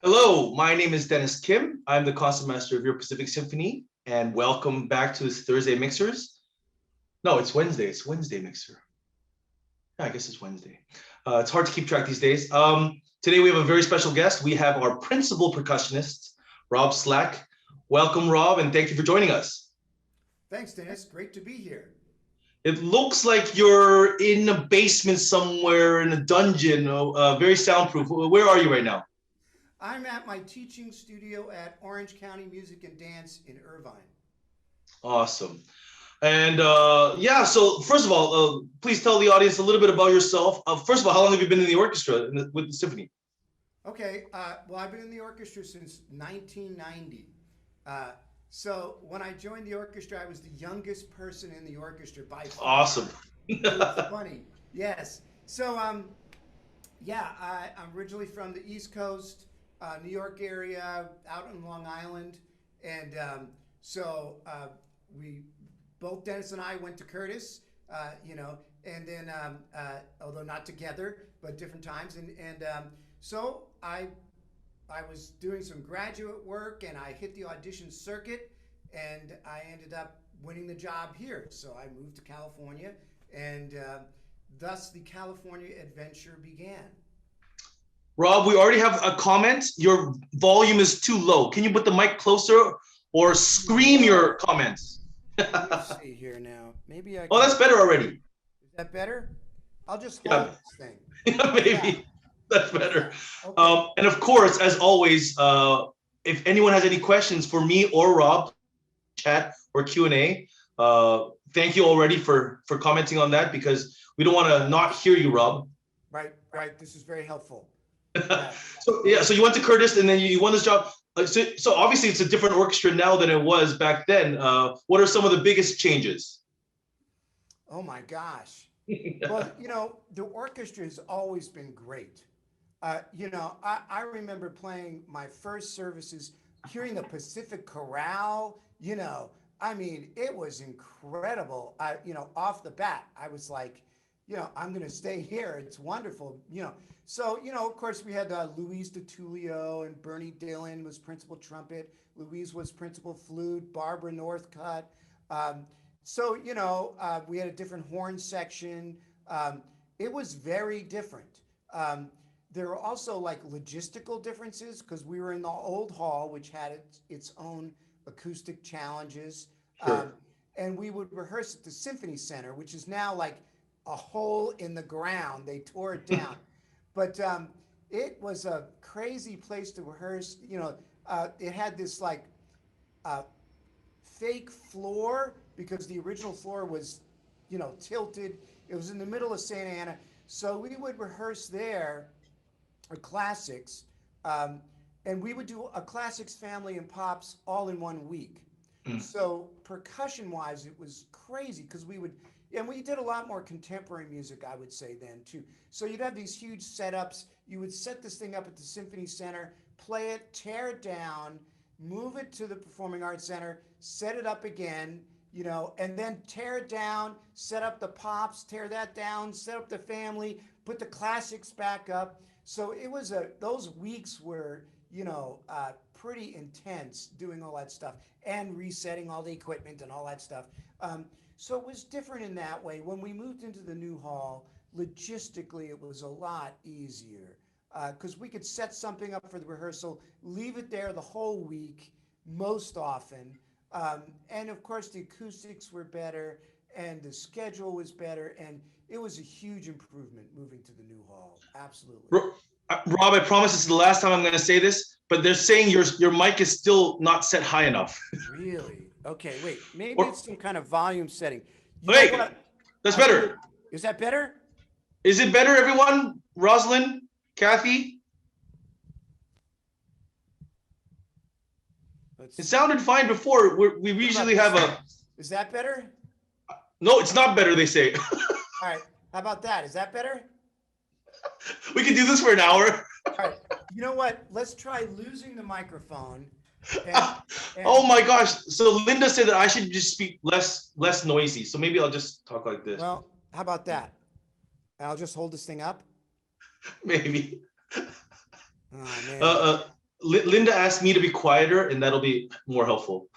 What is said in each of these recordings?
Hello, my name is Dennis Kim. I'm the concertmaster of your Pacific Symphony, and welcome back to this Thursday Mixers. No, it's Wednesday. It's Wednesday Mixer. Yeah, I guess it's Wednesday. It's hard to keep track these days. Today we have a very special guest. We have our principal percussionist, Rob Slack. Welcome, Rob, and thank you for joining us. Thanks, Dennis. Great to be here. It looks like you're in a basement somewhere in a dungeon, very soundproof. Where are you right now? I'm at my teaching studio at Orange County Music and Dance in Irvine. Awesome. And yeah, so first of all, please tell the audience a little bit about yourself. First of all, how long have you been in the orchestra with the symphony? Okay, well, I've been in the orchestra since 1990. So when I joined the orchestra, I was the youngest person in the orchestra by far. Awesome. It was funny. Yes. So, yeah, I'm originally from the East Coast, New York area, out on Long Island. And so we, both Dennis and I went to Curtis, and then, although not together, but different times. And so I was doing some graduate work and I hit the audition circuit and I ended up winning the job here. So I moved to California and thus the California adventure began. Rob, we already have a comment. Your volume is too low. Can you put the mic closer or scream your comments? Let me see here now. Maybe I can... Oh, that's better already. Is that better? I'll just hold this thing. Yeah, maybe. Yeah. That's better. Okay. And of course, as always, if anyone has any questions for me or Rob, chat or Q&A, thank you already for commenting on that because we don't want to not hear you, Rob. Right. This is very helpful. So you went to Curtis and then you won this job. So obviously it's a different orchestra now than it was back then. What are some of the biggest changes? Oh my gosh. Well, the orchestra has always been great. I remember playing my first services, hearing the Pacific Chorale, I mean, it was incredible. Off the bat, I was like, I'm going to stay here. It's wonderful, So, of course, we had Louise DiTullio and Bernie Dillon was principal trumpet. Louise was principal flute, Barbara Northcutt. So, we had a different horn section. It was very different. There were also like logistical differences because we were in the old hall, which had its own acoustic challenges. Sure. And we would rehearse at the Symphony Center, which is now like a hole in the ground. They tore it down. But it was a crazy place to rehearse. It had this like fake floor because the original floor was, tilted. It was in the middle of Santa Ana. So we would rehearse there classics. And we would do a classics, family, and pops all in 1 week. So percussion-wise, it was crazy because we did a lot more contemporary music, I would say, then, too. So you'd have these huge setups. You would set this thing up at the Symphony Center, play it, tear it down, move it to the Performing Arts Center, set it up again, and then tear it down, set up the pops, tear that down, set up the family, put the classics back up. So it was those weeks were, pretty intense doing all that stuff and resetting all the equipment and all that stuff. So it was different in that way. When we moved into the new hall, logistically, it was a lot easier because we could set something up for the rehearsal, leave it there the whole week, most often. And of course, the acoustics were better and the schedule was better. And it was a huge improvement moving to the new hall. Absolutely. Rob, I promise this is the last time I'm going to say this, but they're saying your mic is still not set high enough. Really? Okay, wait. Maybe it's some kind of volume setting. Wait, that's better. Is that better? Is it better, everyone? Rosalind, Kathy? It sounded fine before. We usually have a... Is that better? No, it's not better, they say. All right. How about that? Is that better? We can do this for an hour. All right. You know what? Let's try losing the microphone. And oh my gosh. So Linda said that I should just speak less noisy. So maybe I'll just talk like this. Well, how about that? I'll just hold this thing up. Maybe. Oh, man. Linda asked me to be quieter, and that'll be more helpful.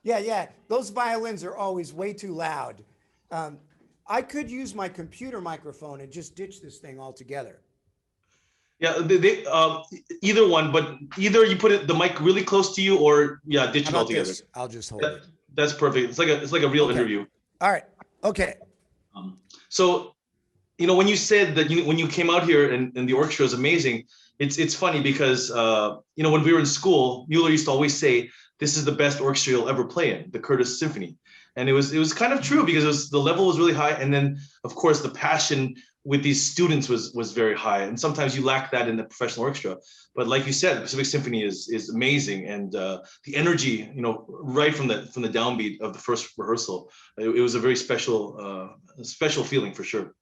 Yeah. Those violins are always way too loud. I could use my computer microphone and just ditch this thing altogether. Yeah, either one, but either you put the mic really close to you, or yeah, ditch it altogether. This? I'll just hold it. That's perfect. It's like a real interview. All right. Okay. So, you know, when you said that when you came out here and the orchestra is amazing, it's funny because you know, when we were in school, Mueller used to always say, "This is the best orchestra you'll ever play in, the Curtis Symphony," and it was kind of true because the level was really high, and then of course the passion with these students was very high, and sometimes you lack that in the professional orchestra. But like you said, the Pacific Symphony is amazing, and the energy, you know, right from the downbeat of the first rehearsal, it was a very special feeling for sure.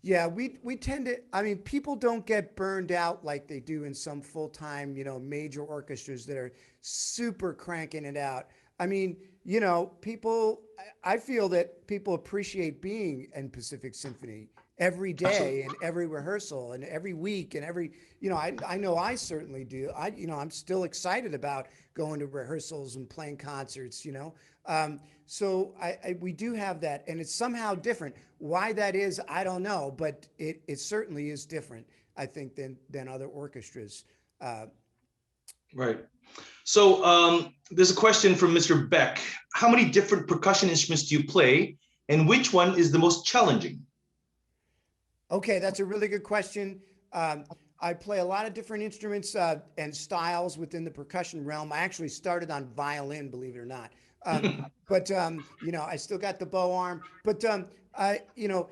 Yeah, we tend to, I mean, people don't get burned out like they do in some full-time, you know, major orchestras that are super cranking it out. I mean, you know, I feel that people appreciate being in Pacific Symphony every day and every rehearsal and every week and every, you know, I know I certainly do. You know, I'm still excited about going to rehearsals and playing concerts, you know. So we do have that, and it's somehow different. Why that is, I don't know, but it certainly is different, I think, than other orchestras. Right. So there's a question from Mr. Beck. How many different percussion instruments do you play, and which one is the most challenging? Okay, that's a really good question. I play a lot of different instruments and styles within the percussion realm. I actually started on violin, believe it or not. But you know, I still got the bow arm. But you know,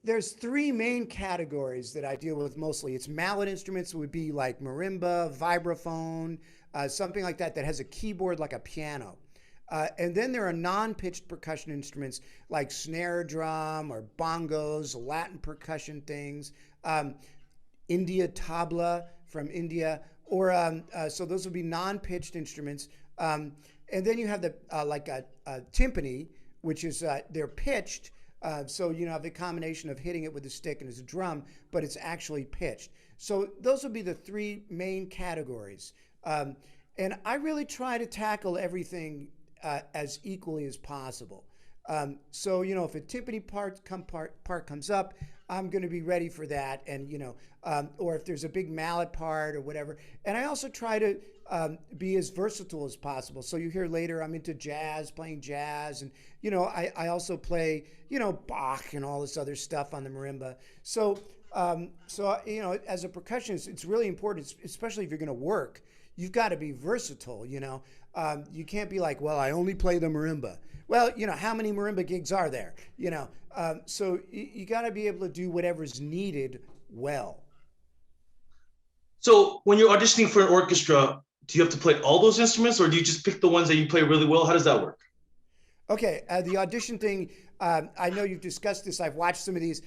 there's three main categories that I deal with mostly. It's mallet instruments, would be like marimba, vibraphone, something like that has a keyboard like a piano. And then there are non-pitched percussion instruments like snare drum or bongos, Latin percussion things, India tabla from India, or so those would be non-pitched instruments. And then you have the like a timpani, which is they're pitched. So you know, have the combination of hitting it with a stick and as a drum, but it's actually pitched. So those would be the three main categories. And I really try to tackle everything as equally as possible. So, you know, if a timpani part comes up, I'm going to be ready for that. And, you know, or if there's a big mallet part or whatever. And I also try to be as versatile as possible. So you hear later I'm into jazz, playing jazz. And, you know, I also play, you know, Bach and all this other stuff on the marimba. So, you know, as a percussionist, it's really important, especially if you're going to work. You've got to be versatile, you know. You can't be like, well, I only play the marimba. Well, you know, how many marimba gigs are there? You know, so you got to be able to do whatever's needed well. So when you're auditioning for an orchestra, do you have to play all those instruments, or do you just pick the ones that you play really well? How does that work? Okay, the audition thing, I know you've discussed this. I've watched some of these.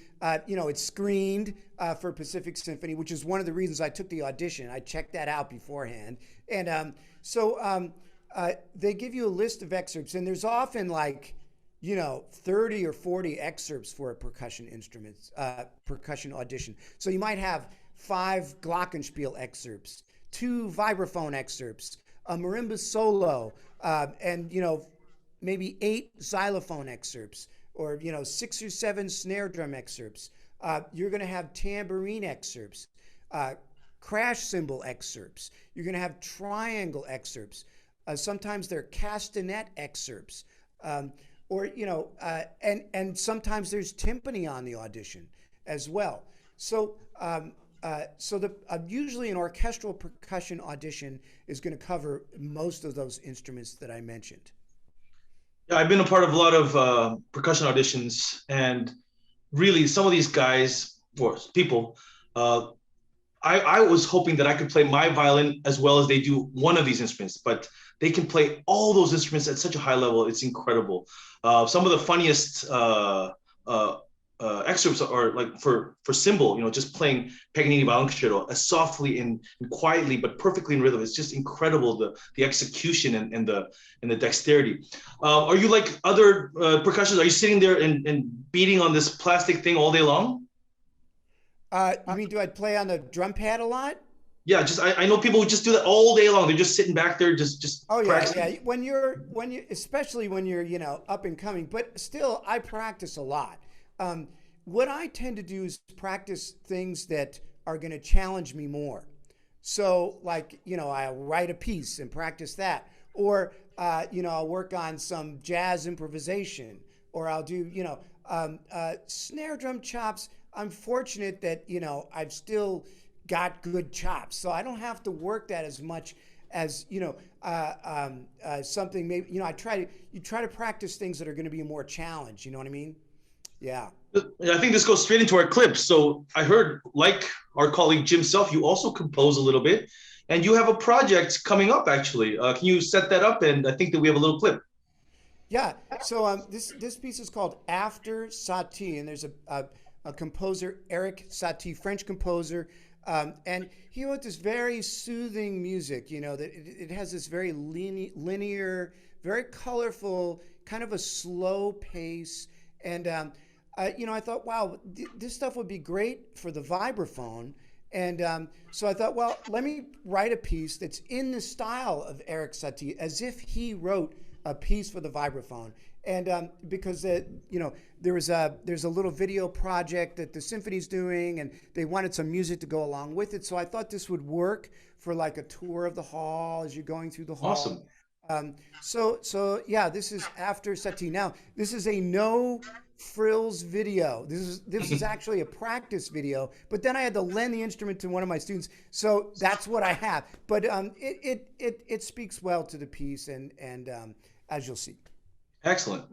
You know, it's screened for Pacific Symphony, which is one of the reasons I took the audition. I checked that out beforehand. And so they give you a list of excerpts, and there's often like, you know, 30 or 40 excerpts for a percussion instrument, percussion audition. So you might have 5 glockenspiel excerpts, 2 vibraphone excerpts, a marimba solo, and, you know, maybe 8 xylophone excerpts, or, you know, 6 or 7 snare drum excerpts. You're going to have tambourine excerpts, crash cymbal excerpts. You're going to have triangle excerpts. Sometimes they're castanet excerpts, or, you know, and sometimes there's timpani on the audition as well. So, usually an orchestral percussion audition is going to cover most of those instruments that I mentioned. Yeah, I've been a part of a lot of percussion auditions, and really some of these guys or people, I was hoping that I could play my violin as well as they do one of these instruments, but they can play all those instruments at such a high level. It's incredible. Some of the funniest excerpts are like for cymbal, you know, just playing Paganini violin concerto as softly and quietly, but perfectly in rhythm. It's just incredible, the execution and the dexterity. Are you like other percussionists? Are you sitting there and beating on this plastic thing all day long? You mean do I play on the drum pad a lot? Yeah, just I know people who just do that all day long. They're just sitting back there, just Oh yeah, practicing. yeah. When you especially when you're up and coming, but still I practice a lot. Um, what I tend to do is practice things that are going to challenge me more. So like I'll write a piece and practice that, or I'll work on some jazz improvisation, or I'll do snare drum chops. I'm fortunate that I've still got good chops, so I don't have to work that as much as something maybe you try to practice things that are going to be more challenge. You know what I mean? Yeah. I think this goes straight into our clips. So I heard, like our colleague Jim Self, you also compose a little bit, and you have a project coming up. Actually, can you set that up? And I think that we have a little clip. Yeah. So this piece is called After Satie, and there's a composer, Eric Satie, French composer, and he wrote this very soothing music. That it has this very linear, very colorful, kind of a slow pace, and I thought, wow, this stuff would be great for the vibraphone. And so I thought, well, let me write a piece that's in the style of Eric Satie, as if he wrote a piece for the vibraphone. And because there's a little video project that the symphony's doing, and they wanted some music to go along with it. So I thought this would work for like a tour of the hall as you're going through the hall. Awesome. So yeah, this is After Satie. Now this is a no frills video. This is actually a practice video, but then I had to lend the instrument to one of my students, so that's what I have. But it speaks well to the piece, and as you'll see. Excellent.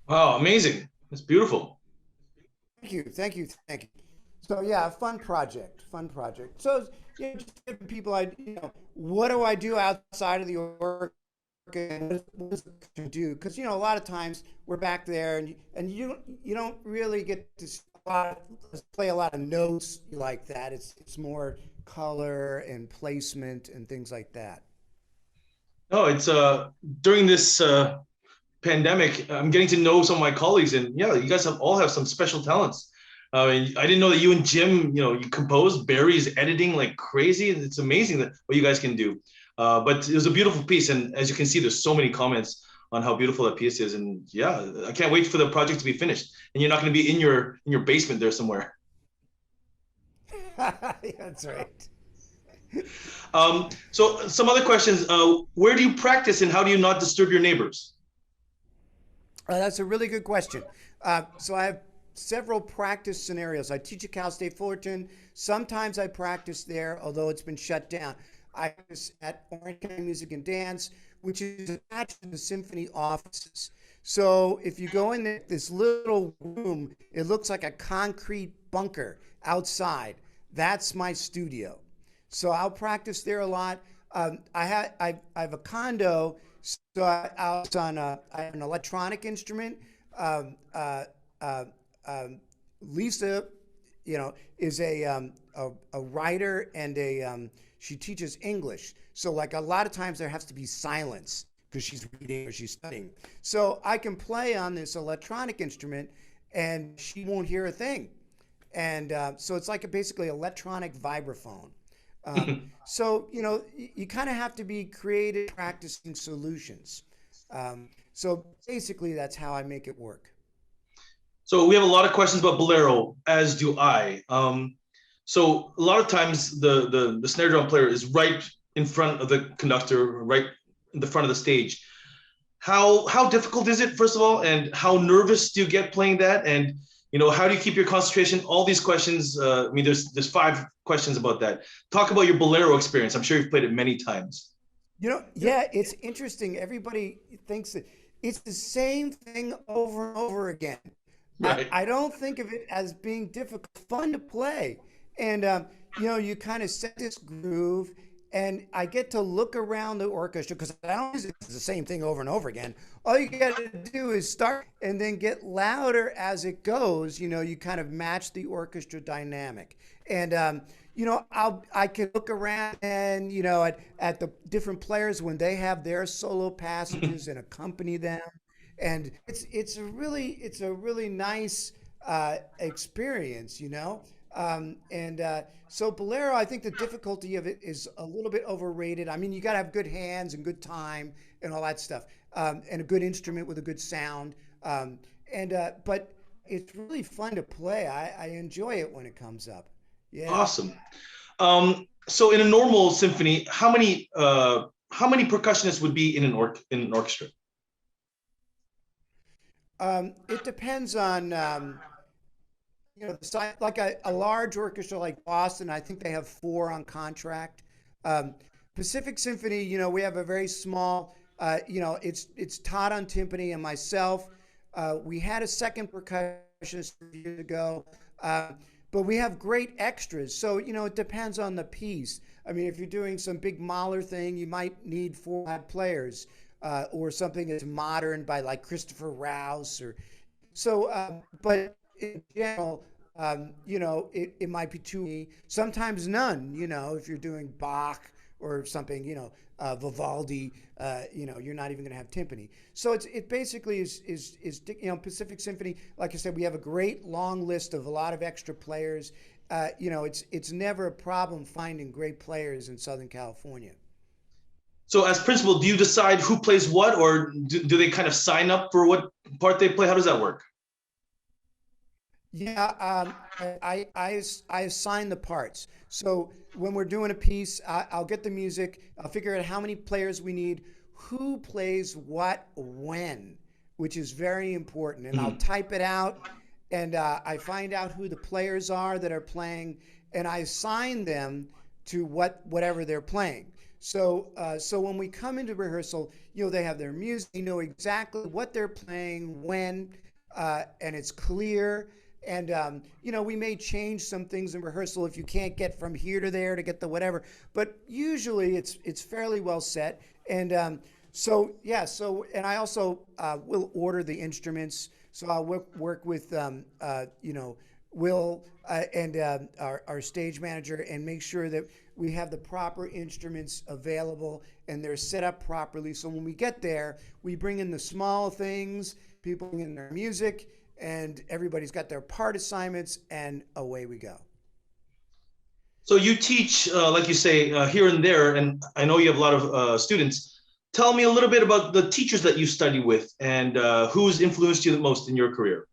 Wow, amazing. That's beautiful. Thank you, thank you, thank you. So yeah, fun project, fun project. So just giving people, what do I do outside of the org? And what does the do? Because a lot of times we're back there, and you don't really get to play a lot of notes like that. It's more color and placement and things like that. No, it's during this pandemic, I'm getting to know some of my colleagues, and yeah, you guys all have some special talents. I didn't know that you and Jim, you compose. Barry's editing like crazy. It's amazing that what you guys can do. But it was a beautiful piece, and as you can see, there's so many comments on how beautiful that piece is, and yeah, I can't wait for the project to be finished. And you're not going to be in your basement there somewhere. That's right. So some other questions. Where do you practice, and how do you not disturb your neighbors? That's a really good question. So I have several practice scenarios. I teach at Cal State Fullerton. Sometimes I practice there, although it's been shut down. I practice at Orange County Music and Dance, which is attached to the symphony offices. So if you go in this little room, it looks like a concrete bunker outside. That's my studio. So I'll practice there a lot. I have a condo, so I was on I have an electronic instrument. Um, uh, uh, Lisa, is a writer and she teaches English. So like a lot of times there has to be silence because she's reading or she's studying. So I can play on this electronic instrument and she won't hear a thing. And so it's like basically electronic vibraphone. So you kind of have to be creative, practicing solutions. So basically, that's how I make it work. So we have a lot of questions about Boléro, as do I. So a lot of times the snare drum player is right in front of the conductor, right in the front of the stage. How difficult is it, first of all, and how nervous do you get playing that? And how do you keep your concentration? All these questions. I mean, there's five questions about that. Talk about your Boléro experience. I'm sure you've played it many times. Yeah, it's interesting. Everybody thinks that it's the same thing over and over again. Right. I don't think of it as being difficult, fun to play. And, you kind of set this groove, and I get to look around the orchestra because I don't use it the same thing over and over again. All you got to do is start and then get louder as it goes. You kind of match the orchestra dynamic. And, I can look around and, at the different players when they have their solo passages and accompany them, and it's a really nice experience, and so Bolero, I think the difficulty of it is a little bit overrated. I mean, you got to have good hands and good time and all that stuff, and a good instrument with a good sound, and but it's really fun to play. I enjoy it when it comes up. Yeah. Awesome. So in a normal symphony, how many percussionists would be in in an orchestra? It depends on the size. Like a large orchestra like Boston, I think they have four on contract. Um, Pacific Symphony, we have a very small. It's Todd on timpani and myself. We had a second percussionist years ago, but we have great extras. So it depends on the piece. I mean, if you're doing some big Mahler thing, you might need four players, or something that's modern by like Christopher Rouse or so. But in general, it might be two, sometimes none. If you're doing Bach or something, Vivaldi, you're not even going to have timpani. So it basically is Pacific Symphony. Like I said, we have a great long list of a lot of extra players. It's never a problem finding great players in Southern California. So as principal, do you decide who plays what, or do they kind of sign up for what part they play? How does that work? Yeah, I assign the parts. So when we're doing a piece, I'll get the music. I'll figure out how many players we need, who plays what when, which is very important. And I'll Mhm. type it out, and I find out who the players are that are playing, and I assign them to whatever they're playing. So when we come into rehearsal, they have their music, they know exactly what they're playing, when, and it's clear. And we may change some things in rehearsal if you can't get from here to there to get the whatever. But usually it's fairly well set. And and I also will order the instruments. So I'll work with Will and our stage manager, and make sure that we have the proper instruments available and they're set up properly. So when we get there, we bring in the small things, people bring in their music, and everybody's got their part assignments, and away we go. So you teach, like you say, here and there, and I know you have a lot of students. Tell me a little bit about the teachers that you study with, and who's influenced you the most in your career.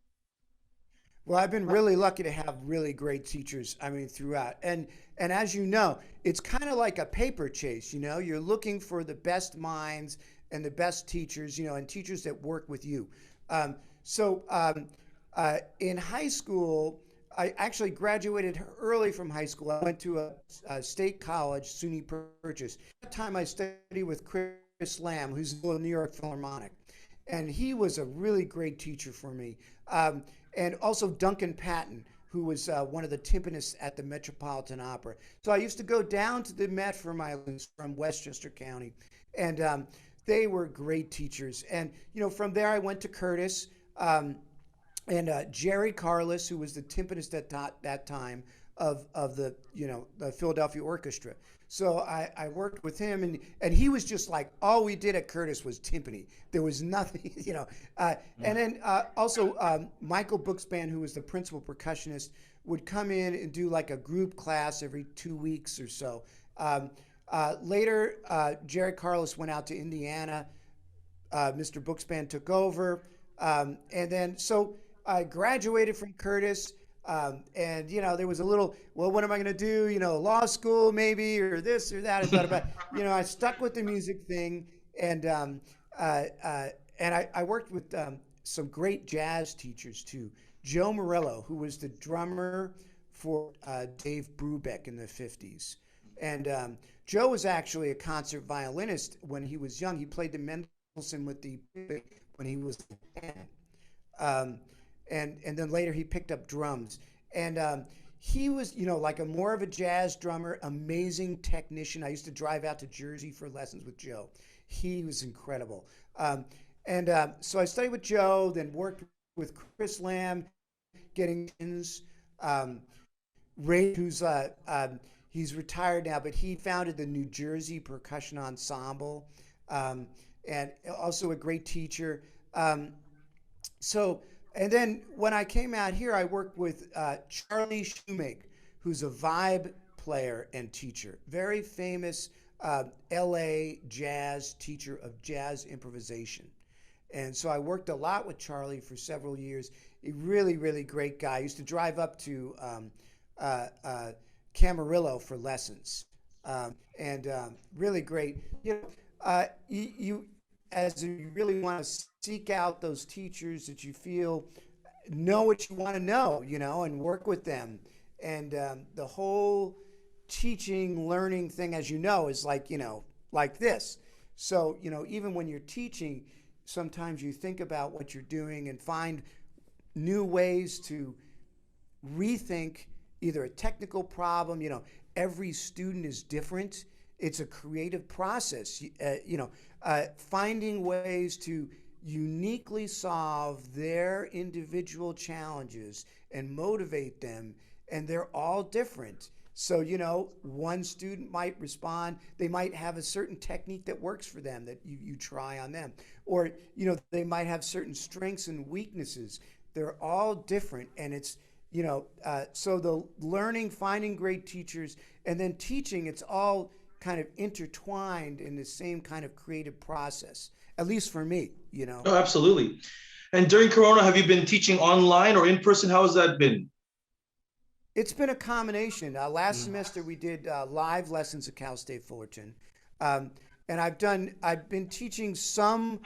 Well, I've been really lucky to have really great teachers, I mean, throughout. And as you know, it's kind of like a paper chase, You're looking for the best minds and the best teachers, and teachers that work with you. In high school, I actually graduated early from high school. I went to a state college, SUNY Purchase. At that time, I studied with Chris Lamb, who's in the New York Philharmonic. And he was a really great teacher for me. And also Duncan Patton, who was one of the timpanists at the Metropolitan Opera. So I used to go down to the Met for my lessons from Westchester County. And they were great teachers. And, from there I went to Curtis. And Jerry Carlos, who was the timpanist at that time of the the Philadelphia Orchestra. So I worked with him, and he was just like, all we did at Curtis was timpani. There was nothing, And then also Michael Buxban, who was the principal percussionist, would come in and do like a group class every 2 weeks or so. Later, Jerry Carlos went out to Indiana. Mr. Buxban took over. And then, so I graduated from Curtis, and there was a little, well, what am I going to do? Law school maybe, or this or that. I thought about, I stuck with the music thing, and I worked with some great jazz teachers too. Joe Morello, who was the drummer for Dave Brubeck in the 50s, and Joe was actually a concert violinist when he was young. He played the Mendelssohn with the when he was 10. And then later he picked up drums. And he was, like a more of a jazz drummer, amazing technician. I used to drive out to Jersey for lessons with Joe. He was incredible. So I studied with Joe, then worked with Chris Lamb, getting Ray, who's he's retired now, but he founded the New Jersey Percussion Ensemble, and also a great teacher. And then when I came out here, I worked with Charlie Schumacher, who's a vibe player and teacher, very famous LA jazz teacher of jazz improvisation. And so I worked a lot with Charlie for several years. A really, really great guy. I used to drive up to Camarillo for lessons, and really great. As you really want to seek out those teachers that you feel know what you want to know, and work with them. And the whole teaching, learning thing, as is like this. So, even when you're teaching, sometimes you think about what you're doing and find new ways to rethink either a technical problem. Every student is different. It's a creative process. Finding ways to uniquely solve their individual challenges and motivate them, and they're all different. So, one student might respond, they might have a certain technique that works for them that you try on them. Or, they might have certain strengths and weaknesses. They're all different, and it's, so the learning, finding great teachers, and then teaching, it's all kind of intertwined in the same kind of creative process, at least for me, Oh, absolutely. And during Corona, have you been teaching online or in person? How has that been? It's been a combination. Last semester we did live lessons at Cal State Fullerton, and I've been teaching some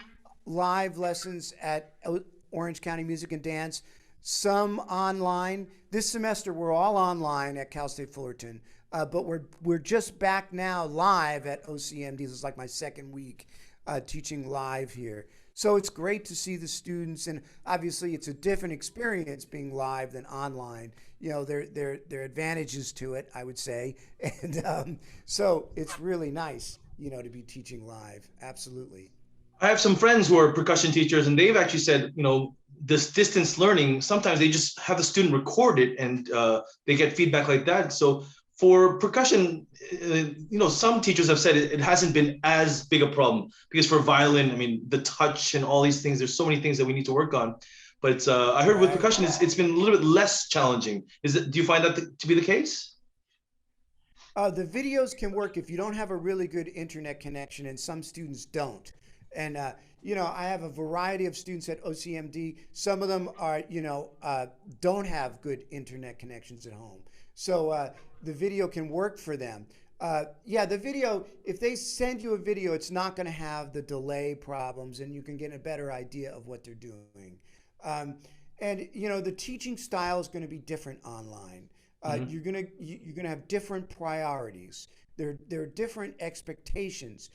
live lessons at Orange County Music and Dance, some online. This semester we're all online at Cal State Fullerton. but we're just back now live at OCMD. This is like my second week teaching live here. So it's great to see the students, and obviously it's a different experience being live than online. You know, there are advantages to it, I would say, and so it's really nice, you know, to be teaching live. Absolutely. I have some friends who are percussion teachers, and they've actually said, you know, this distance learning, sometimes they just have the student record it and they get feedback like that. So for percussion, you know, some teachers have said it hasn't been as big a problem because for violin, I mean, the touch and all these things, there's so many things that we need to work on. But I heard with percussion, it's been a little bit less challenging. Do you find that to be the case? The videos can work if you don't have a really good internet connection, and some students don't. And you know, I have a variety of students at OCMD. Some of them are, you know, don't have good internet connections at home. So the video can work for them. Yeah, the video, if they send you a video, it's not going to have the delay problems, and you can get a better idea of what they're doing. And you know, the teaching style is going to be different online. You're gonna have different priorities. There are different expectations.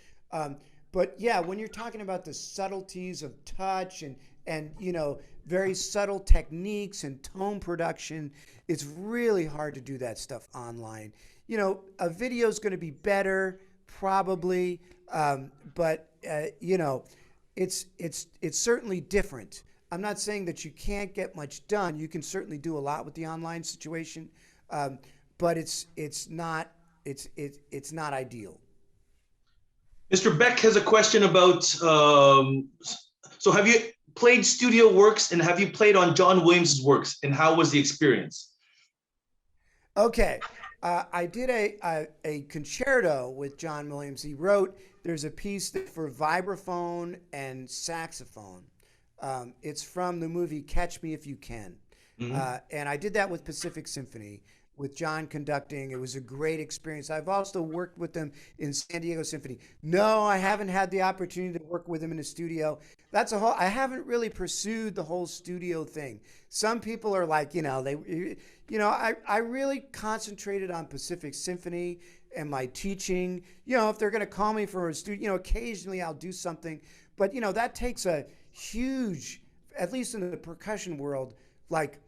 But yeah, when you're talking about the subtleties of touch and you know, very subtle techniques and tone production, it's really hard to do that stuff online. You know, a video is going to be better probably, but you know, it's certainly different. I'm not saying that you can't get much done. You can certainly do a lot with the online situation, but it's not ideal. Mr. Beck has a question about, so have you played studio works and have you played on John Williams' works, and how was the experience? Okay. I did a concerto with John Williams. He wrote, there's a piece for vibraphone and saxophone. It's from the movie Catch Me If You Can. And I did that with Pacific Symphony, with John conducting. It was a great experience. I've also worked with them in San Diego Symphony. No, I haven't had the opportunity to work with him in a studio. I haven't really pursued the whole studio thing. Some people are like, I really concentrated on Pacific Symphony and my teaching. You know, if they're going to call me for a studio, occasionally I'll do something. But, that takes a huge, at least in the percussion world, like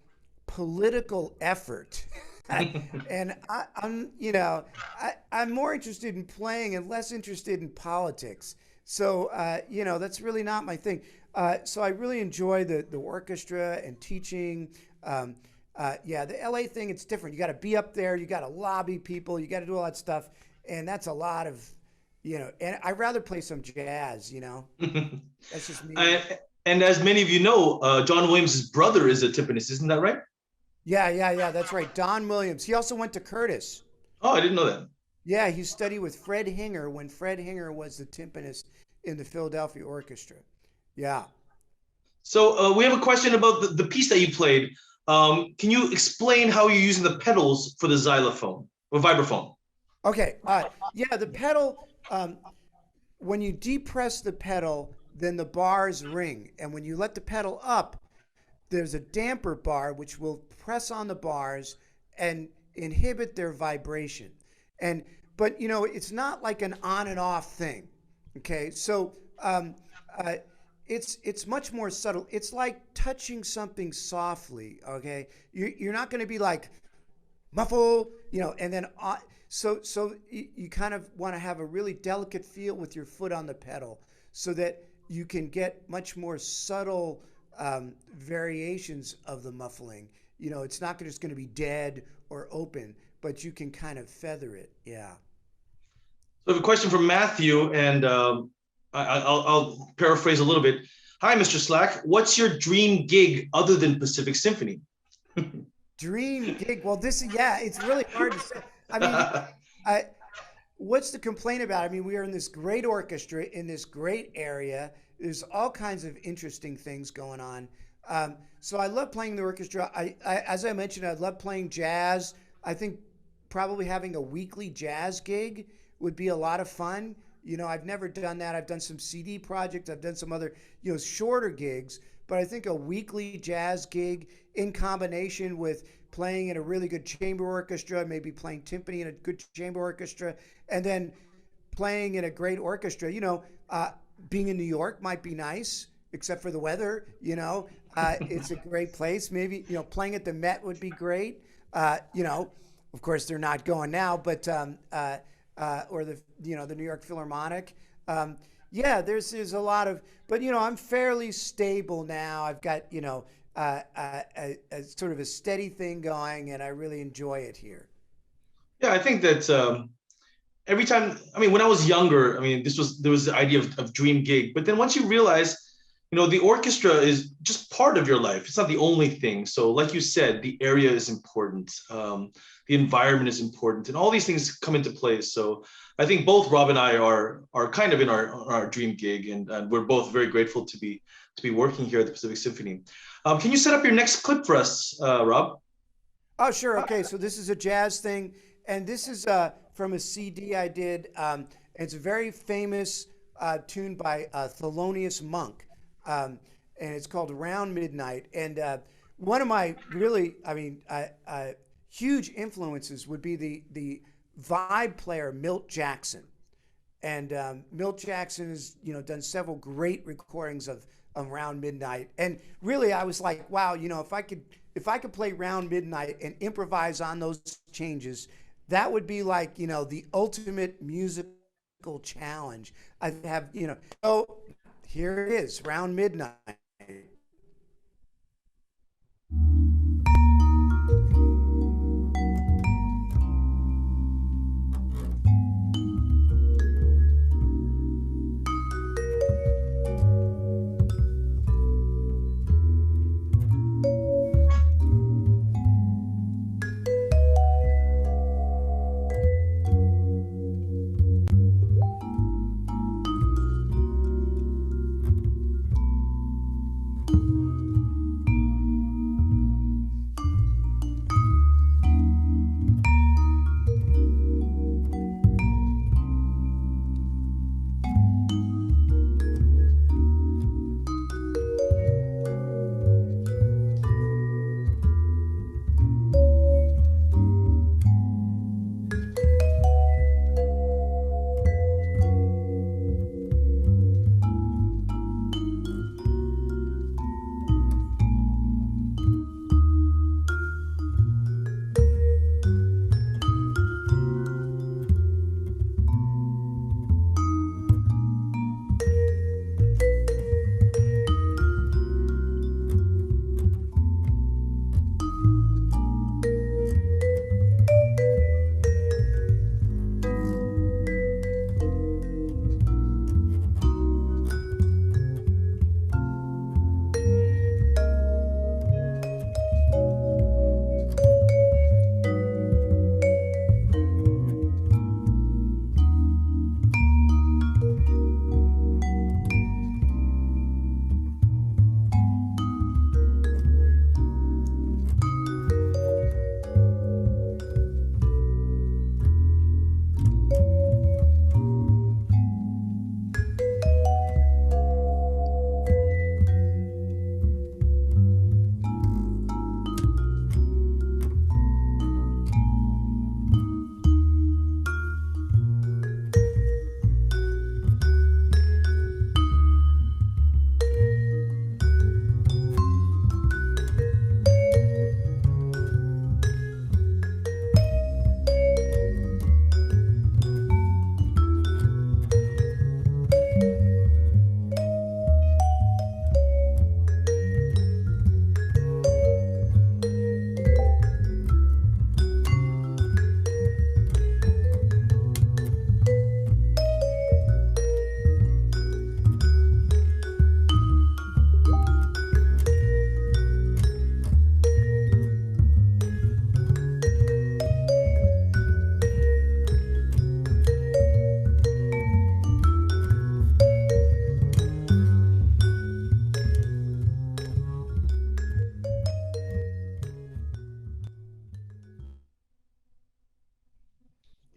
political effort. And I'm more interested in playing and less interested in politics. So, that's really not my thing. So I really enjoy the orchestra and teaching. The LA thing, it's different. You got to be up there. You got to lobby people. You got to do all that stuff. And that's a lot of, and I'd rather play some jazz, That's just me. And as many of you know, John Williams' brother is a timpanist. Isn't that right? Yeah, that's right. Don Williams. He also went to Curtis. Oh, I didn't know that. Yeah, he studied with Fred Hinger when Fred Hinger was the timpanist in the Philadelphia Orchestra. Yeah. So we have a question about the piece that you played. Can you explain how you're using the pedals for the xylophone or vibraphone? Okay. The pedal, when you depress the pedal, then the bars ring. And when you let the pedal up, there's a damper bar which will press on the bars and inhibit their vibration. But it's not like an on and off thing. Okay, so it's much more subtle. It's like touching something softly. Okay, you're not going to be like muffle, and then so you kind of want to have a really delicate feel with your foot on the pedal, so that you can get much more subtle variations of the muffling. It's not just going to be dead or open, but you can kind of feather it. Yeah. So I have a question from Matthew, and I'll paraphrase a little bit. Hi, Mr. Slack. What's your dream gig other than Pacific Symphony? Dream gig? Well, it's really hard to say. I mean, what's the complaint about? I mean, we are in this great orchestra in this great area. There's all kinds of interesting things going on. So I love playing the orchestra. As I mentioned, I love playing jazz. I think probably having a weekly jazz gig would be a lot of fun. You know, I've never done that. I've done some CD projects. I've done some other, you know, shorter gigs. But I think a weekly jazz gig in combination with playing in a really good chamber orchestra, maybe playing timpani in a good chamber orchestra, and then playing in a great orchestra. You know, being in New York might be nice, except for the weather. You know, it's a great place. Maybe, you know, playing at the Met would be great. You know, of course they're not going now, but or the, you know, the New York Philharmonic. Yeah, there's a lot of, but you know, I'm fairly stable now. I've got, you know, a sort of a steady thing going, and I really enjoy it here. Yeah, I think that every time, I mean, when I was younger, I mean, there was the idea of dream gig, but then once you realize, you know, the orchestra is just part of your life. It's not the only thing. So like you said, the area is important. The environment is important, and all these things come into place. So I think both Rob and I are kind of in our dream gig, and we're both very grateful to be working here at the Pacific Symphony. Can you set up your next clip for us, Rob? Oh, sure. Okay, so this is a jazz thing, and this is from a CD I did. It's a very famous tune by Thelonious Monk, and it's called "Around Midnight." And one of my really, I mean, huge influences would be the vibe player Milt Jackson. And Milt Jackson has, you know, done several great recordings of Around Midnight. And really, I was like, wow, you know, if I could play Round Midnight and improvise on those changes, that would be like, you know, the ultimate musical challenge. I have, you know, so here it is, Round Midnight.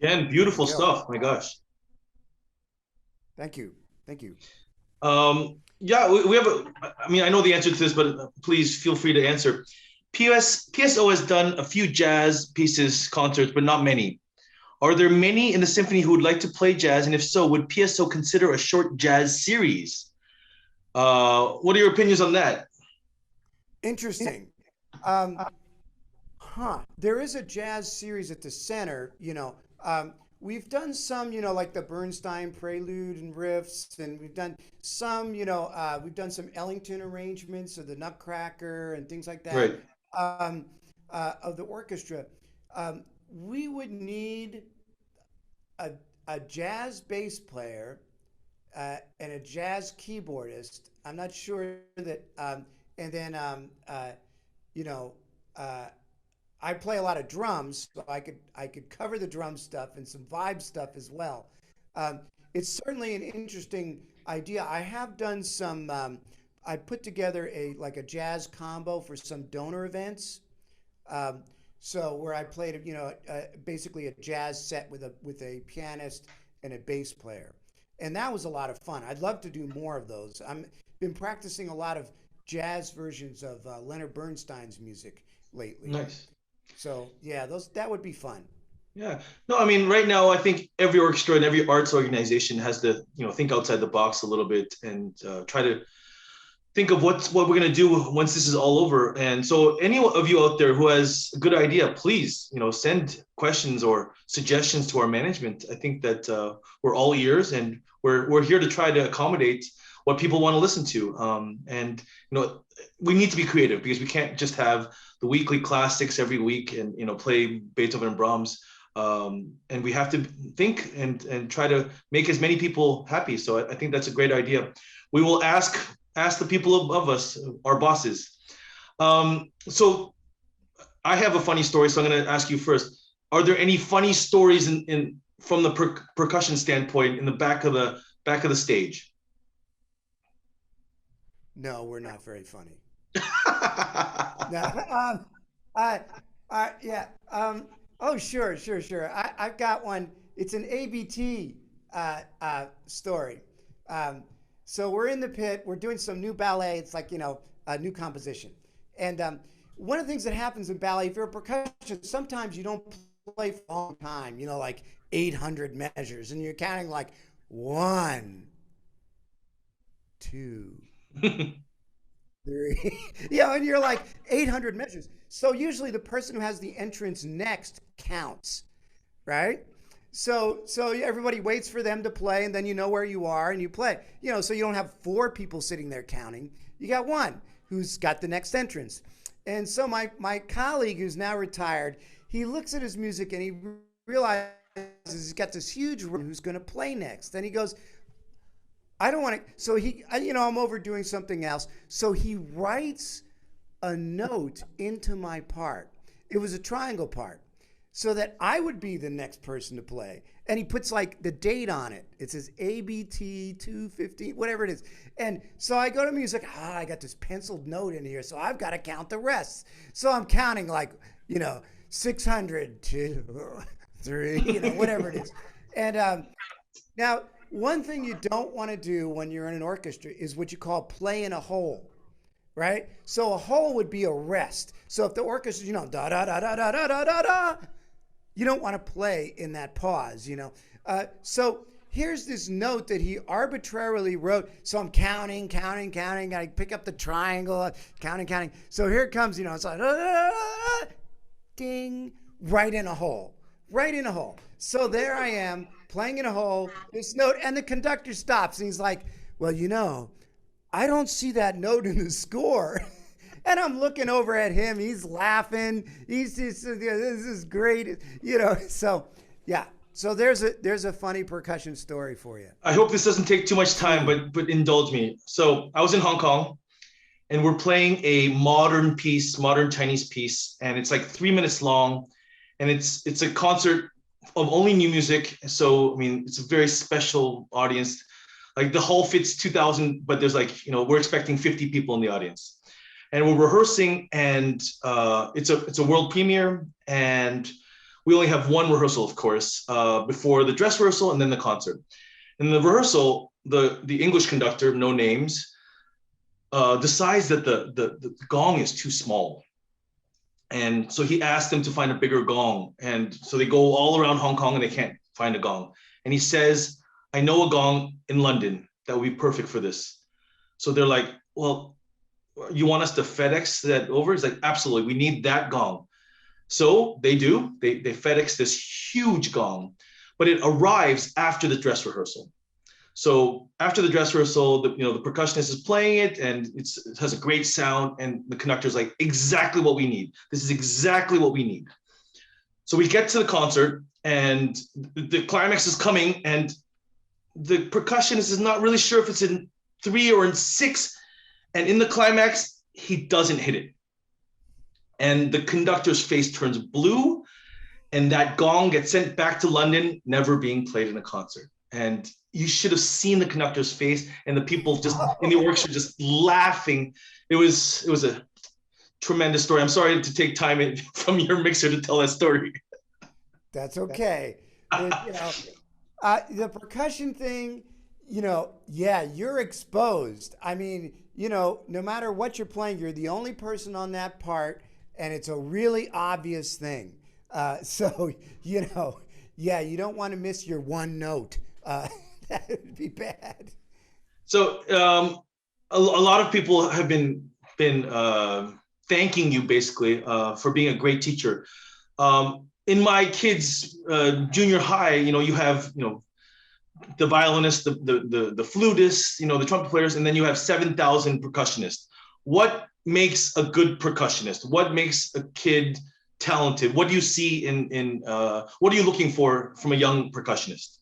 And There you beautiful go. stuff. My gosh. Thank you. Thank you. Yeah, we have I mean, I know the answer to this, but please feel free to answer. PSO has done a few jazz pieces, concerts, but not many. Are there many in the symphony who would like to play jazz? And if so, would PSO consider a short jazz series? What are your opinions on that? Interesting. There is a jazz series at the center, we've done some, like the Bernstein Prelude and Riffs, and we've done some, we've done some Ellington arrangements of the Nutcracker and things like that. Right. Of the orchestra. We would need a jazz bass player and a jazz keyboardist. I'm not sure that, and then, you know, I play a lot of drums, so I could cover the drum stuff and some vibe stuff as well. It's certainly an interesting idea. I have done some. I put together a jazz combo for some donor events. So where I played, basically a jazz set with a pianist and a bass player, and that was a lot of fun. I'd love to do more of those. I've been practicing a lot of jazz versions of Leonard Bernstein's music lately. Nice. So yeah, that would be fun. Yeah. No, I mean, right now, I think every orchestra and every arts organization has to, think outside the box a little bit and try to think of what we're going to do once this is all over. And so any of you out there who has a good idea, please, send questions or suggestions to our management. I think that we're all ears, and we're here to try to accommodate what people want to listen to. And we need to be creative, because we can't just have the weekly classics every week and play Beethoven and Brahms. And we have to think and try to make as many people happy. So I think that's a great idea. We will ask the people above us, our bosses. So I have a funny story, so I'm going to ask you first. Are there any funny stories from the percussion standpoint in the back of the stage? No, we're not very funny. No, yeah. Oh, sure. I've got one. It's an ABT story. So we're in the pit. We're doing some new ballet. It's like, a new composition. And one of the things that happens in ballet, if you're a percussionist, sometimes you don't play for a long time, like 800 measures. And you're counting like 1, 2, 3. And you're like 800 measures. So usually the person who has the entrance next counts, right? So everybody waits for them to play, and then you know where you are and you play. So you don't have 4 people sitting there counting. You got one who's got the next entrance. And so my colleague, who's now retired, he looks at his music and he realizes he's got this huge room who's going to play next. And he goes, I don't want to. So I'm over doing something else. So he writes a note into my part. It was a triangle part, so that I would be the next person to play. And he puts like the date on it. It says ABT 215, whatever it is. And so I go to music. I got this penciled note in here, so I've got to count the rest. So I'm counting like, 600, 2, 3, whatever it is. And now, one thing you don't want to do when you're in an orchestra is what you call play in a hole, right? So a hole would be a rest. So if the orchestra, da da da da da da da da da, you don't want to play in that pause, So here's this note that he arbitrarily wrote. So I'm counting. I pick up the triangle, counting. So here it comes, it's like, ding, right in a hole. So there I am, playing in a hole, this note, and the conductor stops, and he's like, well, I don't see that note in the score. And I'm looking over at him, he's laughing, he's just, this is great, so yeah. So there's a funny percussion story for you. I hope this doesn't take too much time, but indulge me. So I was in Hong Kong, and we're playing a modern Chinese piece, and it's like 3 minutes long, and it's a concert of only new music. So, I mean, it's a very special audience. Like the hall fits 2,000, but there's we're expecting 50 people in the audience. And we're rehearsing, and it's a world premiere, and we only have one rehearsal, of course, before the dress rehearsal and then the concert. In the rehearsal, the English conductor, no names, decides that the gong is too small. And so he asked them to find a bigger gong. And so they go all around Hong Kong and they can't find a gong. And he says, I know a gong in London that would be perfect for this. So they're like, well, you want us to FedEx that over? He's like, absolutely, we need that gong. So they do, they FedEx this huge gong, but it arrives after the dress rehearsal. So after the dress rehearsal, the percussionist is playing it and it has a great sound, and the conductor's like, exactly what we need. This is exactly what we need. So we get to the concert and the climax is coming, and the percussionist is not really sure if it's in 3 or in 6. And in the climax, he doesn't hit it. And the conductor's face turns blue, and that gong gets sent back to London, never being played in a concert. And you should have seen the conductor's face and the people just in the orchestra just laughing. It was a tremendous story. I'm sorry to take time from your mixer to tell that story. That's okay. The percussion thing, yeah, you're exposed. I mean, no matter what you're playing, you're the only person on that part, and it's a really obvious thing. So, yeah, you don't want to miss your one note. That would be bad. So a lot of people have been thanking you basically for being a great teacher. In my kids' junior high, you have the violinists, the flutists, the trumpet players, and then you have 7,000 percussionists. What makes a good percussionist? What makes a kid talented? What do you see in what are you looking for from a young percussionist?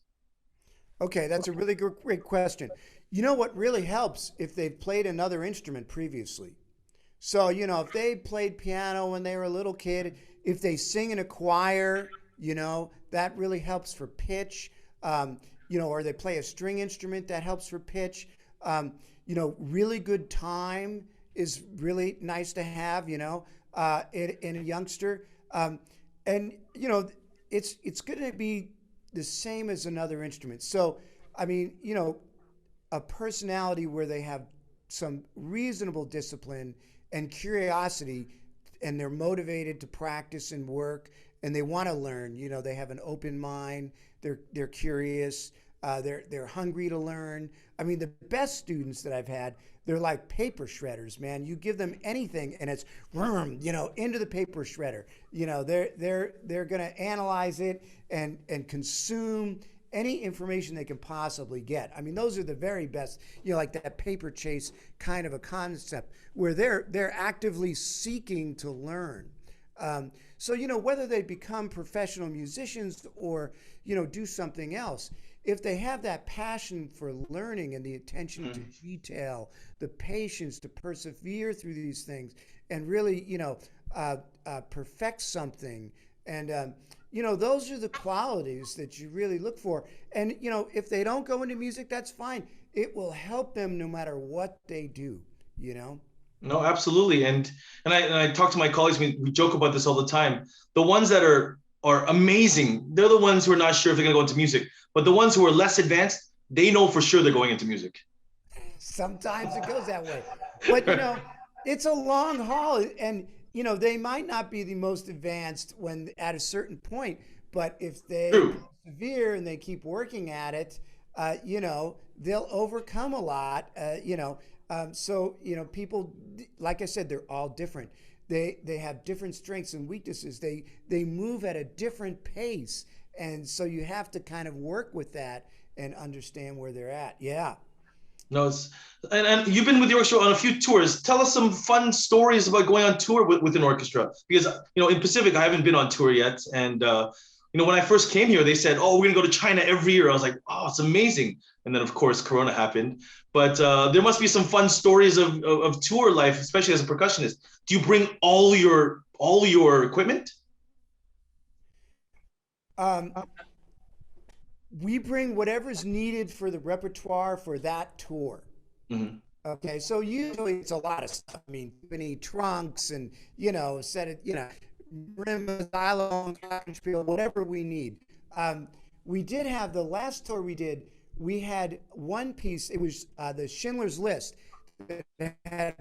Okay, that's a really great question. What really helps if they've played another instrument previously. So, if they played piano when they were a little kid, if they sing in a choir, that really helps for pitch. Or they play a string instrument, that helps for pitch. Really good time is really nice to have, in a youngster. It's going to be the same as another instrument. So, a personality where they have some reasonable discipline and curiosity, and they're motivated to practice and work, and they want to learn. They have an open mind. They're curious. They're hungry to learn. The best students that I've had, they're like paper shredders, man. You give them anything and it's into the paper shredder. They're gonna analyze it and consume any information they can possibly get. Those are the very best, like that paper chase kind of a concept where they're actively seeking to learn. So, whether they become professional musicians or, do something else, if they have that passion for learning and the attention to detail, the patience to persevere through these things and really, perfect something. And, those are the qualities that you really look for. And, if they don't go into music, that's fine. It will help them no matter what they do, No, absolutely. And I talk to my colleagues, we joke about this all the time. The ones that are amazing, they're the ones who are not sure if they're going to go into music. But the ones who are less advanced, they know for sure they're going into music. Sometimes it goes that way. But, it's a long haul. And, they might not be the most advanced when at a certain point. But if they persevere and they keep working at it, they'll overcome a lot, So, people, like I said, they're all different. They have different strengths and weaknesses. They move at a different pace. And so you have to kind of work with that and understand where they're at. Yeah. No, and you've been with the orchestra on a few tours. Tell us some fun stories about going on tour with an orchestra. Because, in Pacific, I haven't been on tour yet. And, when I first came here, they said, oh, we're going to go to China every year. I was like, oh, it's amazing. And then, of course, Corona happened. But there must be some fun stories of tour life, especially as a percussionist. Do you bring all your equipment? We bring whatever's needed for the repertoire for that tour. Mm-hmm. Okay, so usually it's a lot of stuff. Timpani trunks and, set it, rims, xylophone, glockenspiel, whatever we need. We did have the last tour we did, we had one piece. It was the Schindler's List that had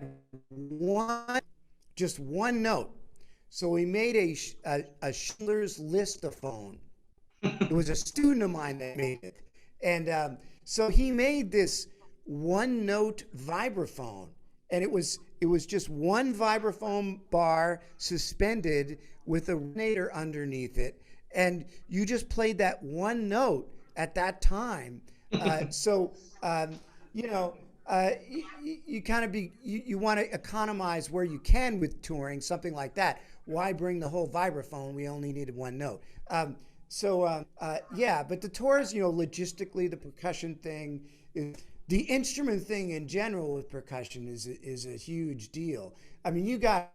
just one note. So we made a Schindler's Listophone. It was a student of mine that made it, and so he made this one-note vibraphone, and it was just one vibraphone bar suspended with a resonator underneath it, and you just played that one note at that time. So you know, you kind of you want to economize where you can with touring, something like that. Why bring the whole vibraphone? We only needed one note. Yeah, but the tours, you know, logistically, the percussion thing, the instrument thing in general with percussion is a huge deal. I mean, you guys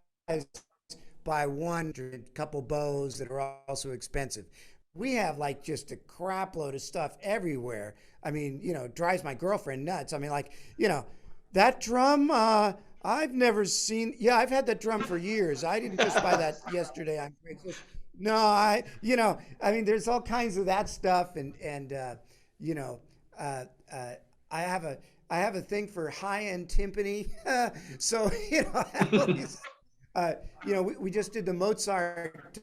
buy one, a couple bows that are also expensive. We have like just a crap load of stuff everywhere. I mean, you know, it drives my girlfriend nuts. I mean, like, you know, that drum, I've never seen. Yeah, I've had that drum for years. I didn't just buy that yesterday on Craigslist. No, you know, I mean, there's all kinds of that stuff, and you know, I have a thing for high-end timpani. So you know, you know, we just did the Mozart.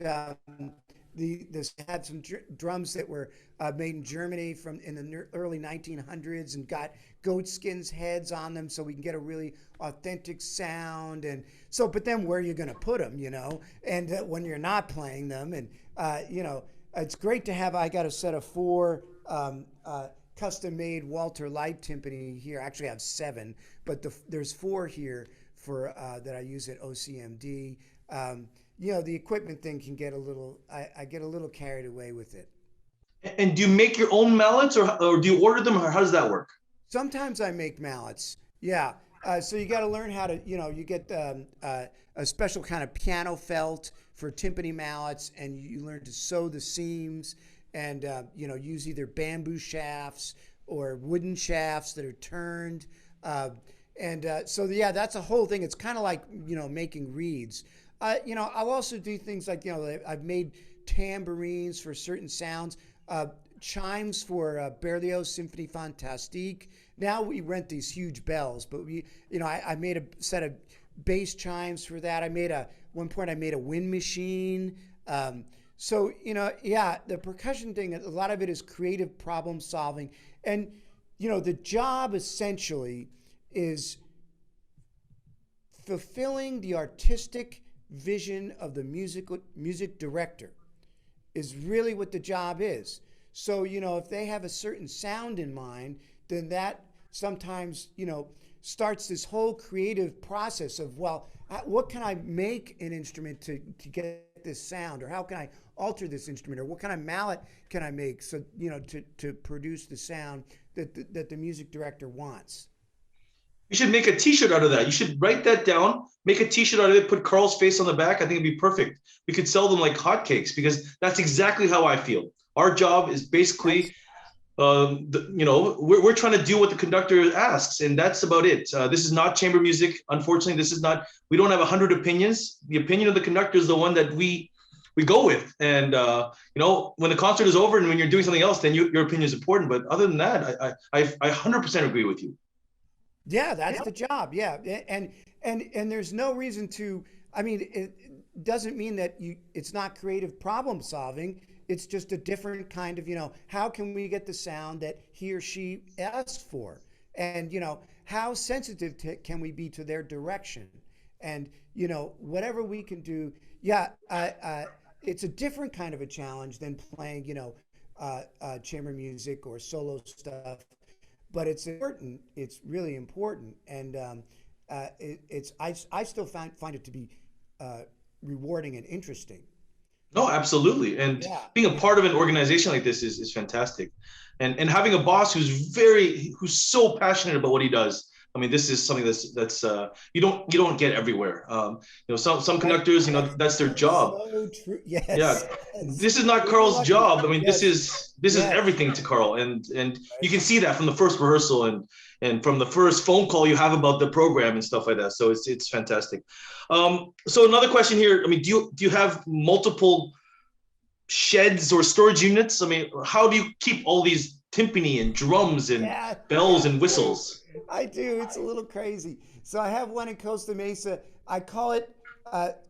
This had some drums that were made in Germany in the early 1900s and got goatskins heads on them, so we can get a really authentic sound. And so, but then where are you going to put them, you know? And when you're not playing them, and you know, it's great to have. I got a set of 4 custom-made Walter Light timpani here. Actually, I have 7, but there's 4 here for that I use at OCMD. You know, the equipment thing can get a little, I get a little carried away with it. And do you make your own mallets, or do you order them, or how does that work? Sometimes I make mallets. Yeah. So you got to learn how to, you know, you get a special kind of piano felt for timpani mallets, and you learn to sew the seams, and, you know, use either bamboo shafts or wooden shafts that are turned. So, yeah, that's a whole thing. It's kind of like, you know, making reeds. You know, I'll also do things like, you know, I've made tambourines for certain sounds, chimes for Berlioz Symphonie Fantastique. Now we rent these huge bells, but you know, I made a set of bass chimes for that. One point I made a wind machine. So, you know, yeah, the percussion thing, a lot of it is creative problem solving. And, you know, the job essentially is fulfilling the artistic vision of the music director is really what the job is. So, you know, if they have a certain sound in mind, then that sometimes, you know, starts this whole creative process of, well, what can I make an instrument to get this sound, or how can I alter this instrument, or what kind of mallet can I make, so, you know, to produce the sound that the music director wants. You should make a t-shirt out of that. You should write that down, make a t-shirt out of it, put Carl's face on the back. I think it'd be perfect. We could sell them like hotcakes, because that's exactly how I feel. Our job is basically, you know, we're trying to do what the conductor asks, and that's about it. This is not chamber music. Unfortunately, this is not, we don't have 100 opinions. The opinion of the conductor is the one that we go with. And, you know, when the concert is over and when you're doing something else, then your opinion is important. But other than that, I 100% agree with you. Yeah, that's the job. Yeah. And there's no reason to, I mean, it doesn't mean that it's not creative problem solving. It's just a different kind of, you know, how can we get the sound that he or she asked for? And, you know, how sensitive can we be to their direction? And, you know, whatever we can do. Yeah. It's a different kind of a challenge than playing, you know, chamber music or solo stuff. But it's important. It's really important, and I still find it to be rewarding and interesting. No, absolutely. And being a part of an organization like this is fantastic. And having a boss who's so passionate about what he does. I mean, this is something that's you don't get everywhere. You know, some conductors, you know, that's their job. So true. Yes. Yeah. This is not Carl's job. I mean, this is everything to Carl, and you can see that from the first rehearsal and from the first phone call you have about the program and stuff like that. So it's fantastic. So another question here. I mean, do you have multiple sheds or storage units? I mean, how do you keep all these timpani and drums and Yeah, bells yeah, and whistles. I do. It's a little crazy. So I have one in Costa Mesa. I call it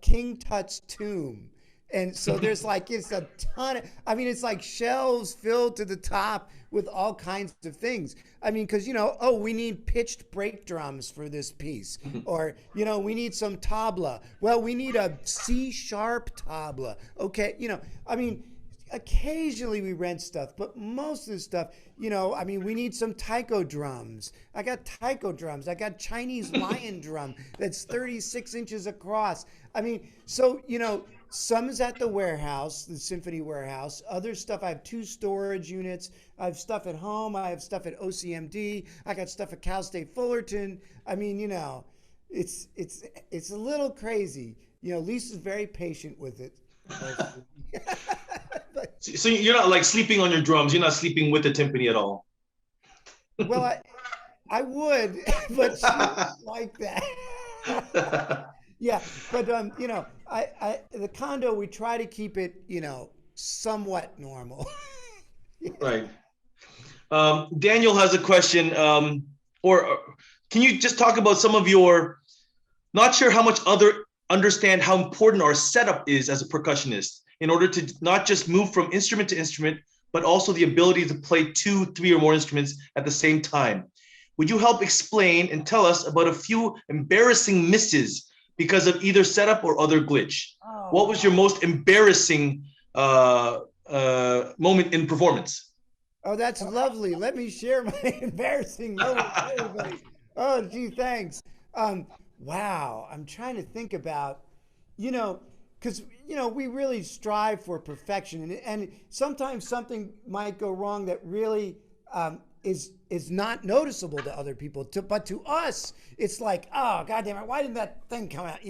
King Tut's Tomb. And so there's like, it's a ton of, I mean, it's like shelves filled to the top with all kinds of things. I mean, because, oh, we need pitched brake drums for this piece. Or, we need some tabla. Well, we need a C sharp tabla. Okay. I mean, occasionally we rent stuff, but most of the stuff, I mean, we need some taiko drums. I got taiko drums. I got Chinese lion drum that's 36 inches across. I mean, so, some is at the warehouse, the Symphony warehouse. Other stuff, I have 2 storage units. I have stuff at home. I have stuff at OCMD. I got stuff at Cal State Fullerton. I mean, it's a little crazy. Lisa's very patient with it. So you're not like sleeping on your drums. You're not sleeping with the timpani at all. Well, I would, but she wouldn't like that. Yeah, but I the condo, we try to keep it, somewhat normal. Yeah. Right. Daniel has a question. Or can you just talk about some of your? Not sure how much other understand how important our setup is as a percussionist in order to not just move from instrument to instrument, but also the ability to play 2, 3, or more instruments at the same time. Would you help explain and tell us about a few embarrassing misses because of either setup or other glitch? Oh, What was your most embarrassing moment in performance? oh, that's lovely. Let me share my embarrassing moment with everybody. Oh, gee, thanks. Wow, I'm trying to think about, because we really strive for perfection, and sometimes something might go wrong that really is not noticeable to other people. But to us, it's like, oh, God damn it, why didn't that thing come out?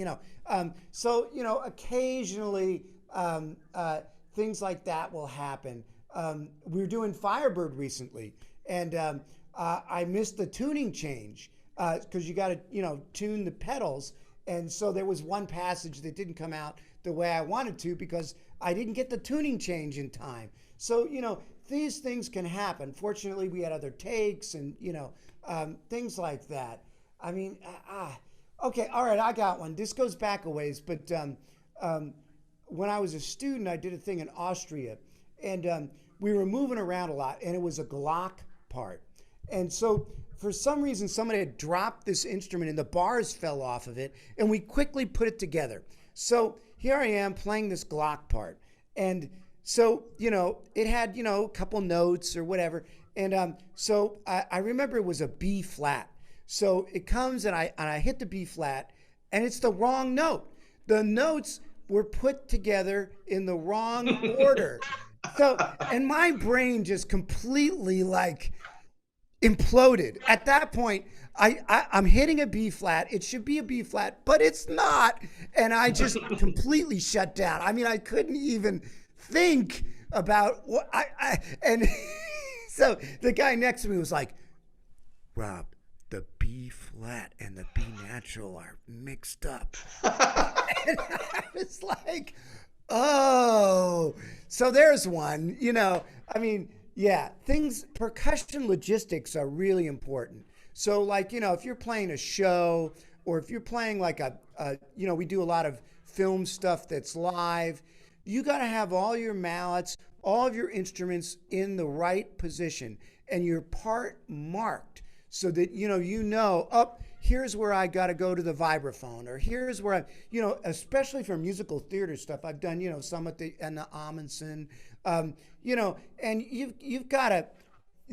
So occasionally things like that will happen. We were doing Firebird recently, and I missed the tuning change because you got to tune the pedals, and so there was one passage that didn't come out the way I wanted to because I didn't get the tuning change in time. So these things can happen. Fortunately, we had other takes and things like that. I mean, okay, all right, I got one. This goes back a ways, but when I was a student, I did a thing in Austria, and we were moving around a lot, and it was a Glock part. And so for some reason, somebody had dropped this instrument and the bars fell off of it, and we quickly put it together. So here I am playing this Glock part. And so, it had, a couple notes or whatever. And so I remember it was a B flat. So it comes and I hit the B flat, and it's the wrong note. The notes were put together in the wrong order. So, and my brain just completely like imploded. At that point, I'm hitting a B flat. It should be a B flat, but it's not. And I just completely shut down. I mean, I couldn't even think about what and so the guy next to me was like, Rob, the B flat and the B natural are mixed up. And I was like, oh, so there's one, I mean, yeah, percussion logistics are really important. So like, if you're playing a show or if you're playing like we do a lot of film stuff that's live, you got to have all your mallets, all of your instruments in the right position and your part marked so that, here's where I got to go to the vibraphone, or here's where especially for musical theater stuff, I've done, some at the Amundsen, and you've got to,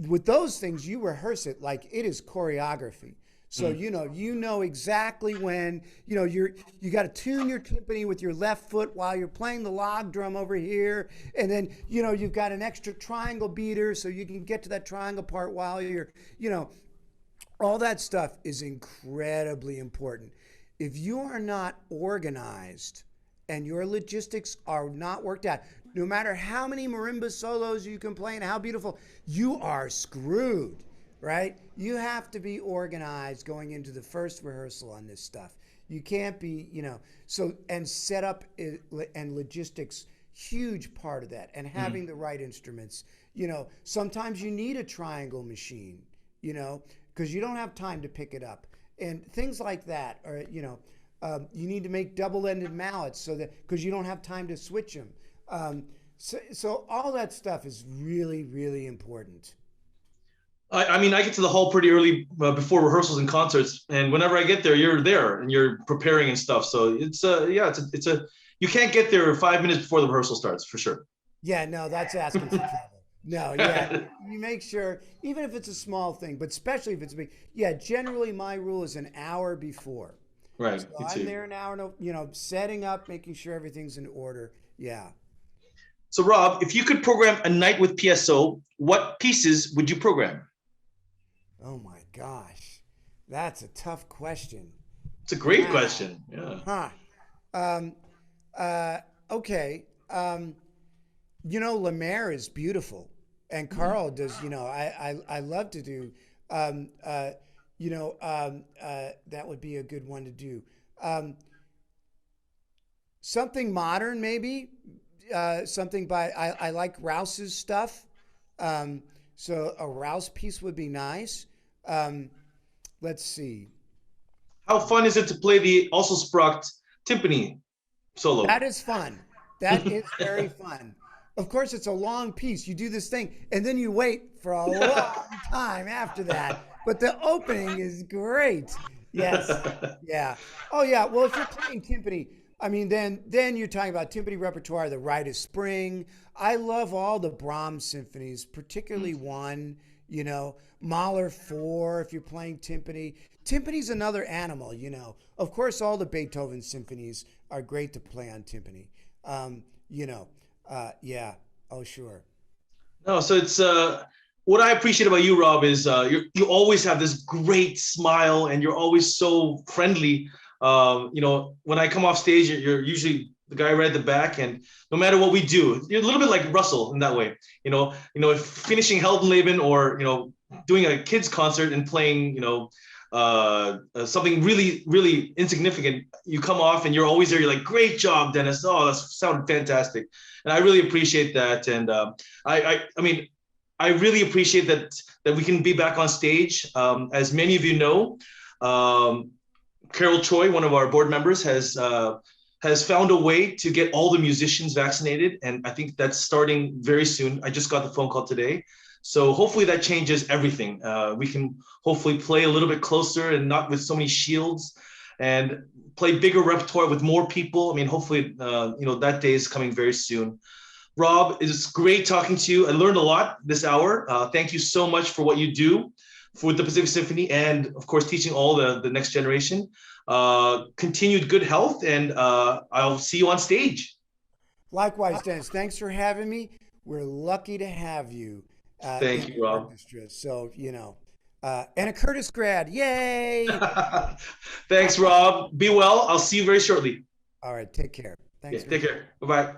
with those things, you rehearse it like it is choreography. So, you know exactly when, you got to tune your timpani with your left foot while you're playing the log drum over here. And then, you've got an extra triangle beater so you can get to that triangle part while you're, all that stuff is incredibly important. If you are not organized and your logistics are not worked out, no matter how many marimba solos you can play and how beautiful, you are screwed, right? You have to be organized going into the first rehearsal on this stuff. You can't be, and setup and logistics, huge part of that. And having the right instruments, You know, sometimes you need a triangle machine, you know, because you don't have time to pick it up, and things like that. Or, you know, you need to make double-ended mallets so that, because you don't have time to switch them. So all that stuff is really, really important. I mean, I get to the hall pretty early before rehearsals and concerts, and whenever I get there, you're there and you're preparing and stuff. So it's a you can't get there 5 minutes before the rehearsal starts for sure. Yeah, no, that's asking for trouble. No, yeah, you make sure, even if it's a small thing, but especially if it's big. Yeah, generally my rule is an hour before. Right, So me I'm too. there an hour, you know, setting up, making sure everything's in order. Yeah. So Rob, if you could program a night with PSO, what pieces would you program? Oh my gosh, that's a tough question. It's a great Wow. question. Yeah. Huh. Um, okay. You know, Lemaire is beautiful, and Carl does. You know, I love to do. Um, uh, that would be a good one to do. Um, Something modern, maybe. Something by I like Rouse's stuff. Um, so a Rouse piece would be nice. Um, let's see. How fun is it to play the also sprocked timpani That solo? is fun. That is very fun. Of course, it's a long piece. You do this thing, and then you wait for a long time after that. But the opening is great. Yes. Yeah. Oh, yeah. Well, if you're playing timpani, I mean, then you're talking about timpani repertoire, the Rite of Spring. I love all the Brahms symphonies, particularly one, you know, Mahler 4, if you're playing timpani. Timpani's another animal, you know. Of course, all the Beethoven symphonies are great to play on timpani. You know, yeah. Oh, sure. No, so it's what I appreciate about you, Rob, is you always have this great smile and you're always so friendly. You know, when I come off stage, you're usually the guy right at the back, and no matter what we do, you're a little bit like Russell in that way. If finishing Heldenleben or doing a kids concert and playing, something really, really insignificant, you come off and you're always there. You're like, great job, Dennis. Oh, that sounded fantastic, and I really appreciate that. And I mean, I really appreciate that we can be back on stage. As many of you know, Carol Choi, one of our board members, has found a way to get all the musicians vaccinated, and I think that's starting very soon. I just got the phone call today, so hopefully that changes everything. We can hopefully play a little bit closer and not with so many shields, and play bigger repertoire with more people. I mean, hopefully, that day is coming very soon. Rob, it's great talking to you. I learned a lot this hour. Thank you so much for what you do for the Pacific Symphony, and of course, teaching all the next generation. Continued good health, and I'll see you on stage. Likewise, Dennis. Thanks for having me. We're lucky to have you in Thank the you, Rob. orchestra. So, and a Curtis grad. Yay. Thanks, Rob. Be well. I'll see you very shortly. All right. Take care. Yeah, Thanks very take much. care. Bye bye.